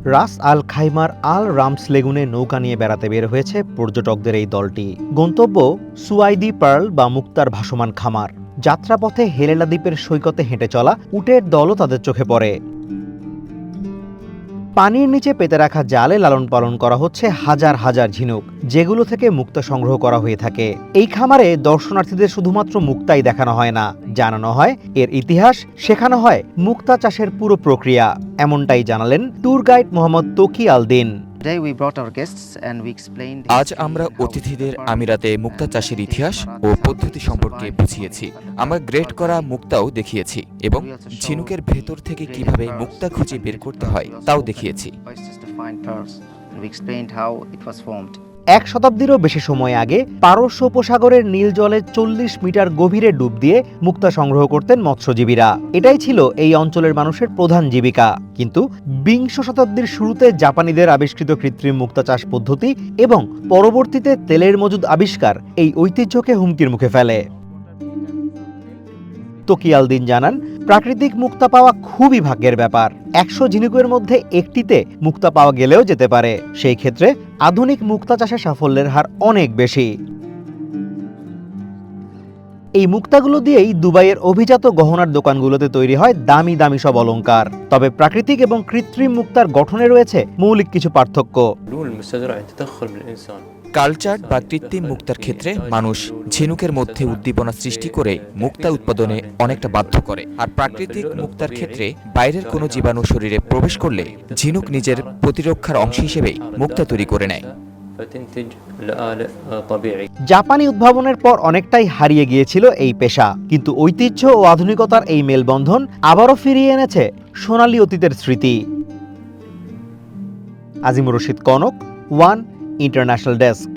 রাস আল খাইমার আল রামস লেগুনে নৌকা নিয়ে বেড়াতে বের হয়েছে পর্যটকদের এই দলটি। গন্তব্য সুয়াইদি পার্ল বা মুক্তার ভাসমান খামার। যাত্রাপথে হেলেলা দ্বীপের সৈকতে হেঁটে চলা উটের দলও তাদের চোখে পড়ে। পানির নিচে পেতে রাখা জালে লালন পালন করা হচ্ছে হাজার হাজার ঝিনুক, যেগুলো থেকে মুক্তা সংগ্রহ করা হয়ে থাকে। এই খামারে দর্শনার্থীদের শুধুমাত্র মুক্তাই দেখানো হয় না, জানানো হয় এর ইতিহাস, শেখানো হয় মুক্তা চাষের পুরো প্রক্রিয়া। এমনটাই জানালেন ট্যুর গাইড মোহাম্মদ তকি আল দিন। আজ আমরা অতিথিদের আমিরাতে মুক্তা চাষের ইতিহাস ও পদ্ধতি সম্পর্কে বুঝিয়েছি। আমরা গ্রেড করা মুক্তাও দেখিয়েছি এবং ঝিনুকের ভেতর থেকে কিভাবে মুক্তা খুঁজে বের করতে হয় তাও দেখিয়েছি। 1 শতাব্দীরও বেশি সময় আগে পারস্য উপসাগরের নীল জলে 40 মিটার গভীরে ডুব দিয়ে মুক্তা সংগ্রহ করতেন মৎস্যজীবীরা। এটাই ছিল এই অঞ্চলের মানুষের প্রধান জীবিকা। কিন্তু 20 শতাব্দীর শুরুতে জাপানিদের আবিষ্কৃত কৃত্রিম মুক্তা চাষ পদ্ধতি এবং পরবর্তীতে তেলের মজুদ আবিষ্কার এই ঐতিহ্যকে হুমকির মুখে ফেলে। তকি আল দিন জানান, প্রাকৃতিক মুক্তা পাওয়া খুবই ভাগ্যের ব্যাপার। 100 ঝিনুকের মধ্যে একটিতে মুক্তা পাওয়া গেলেও যেতে পারে। সেই ক্ষেত্রে আধুনিক মুক্তা চাষে সাফল্যের হার অনেক বেশি। এই মুক্তাগুলো দিয়েই দুবাইয়ের অভিজাত গহনার দোকানগুলোতে তৈরি হয় দামি দামি সব অলংকার। তবে প্রাকৃতিক এবং কৃত্রিম মুক্তার গঠনে রয়েছে মৌলিক কিছু পার্থক্য। কালচার বা কৃত্রিম মুক্তার ক্ষেত্রে মানুষ ঝিনুকের মধ্যে উদ্দীপনা সৃষ্টি করে মুক্তা উৎপাদনে অনেকটা বাধ্য করে, আর প্রাকৃতিক মুক্তার ক্ষেত্রে বাইরের কোনো জীবাণু শরীরে প্রবেশ করলে ঝিনুক নিজের প্রতিরক্ষার অংশ হিসেবেই মুক্তা তৈরি করে নেয়। জাপানি উদ্ভাবনের পর অনেকটাই হারিয়ে গিয়েছিল এই পেশা, কিন্তু ঐতিহ্য ও আধুনিকতার এই মেলবন্ধন আবারও ফিরিয়ে এনেছে সোনালী অতীতের স্মৃতি। Azimur Rashid Kanak, one international desk.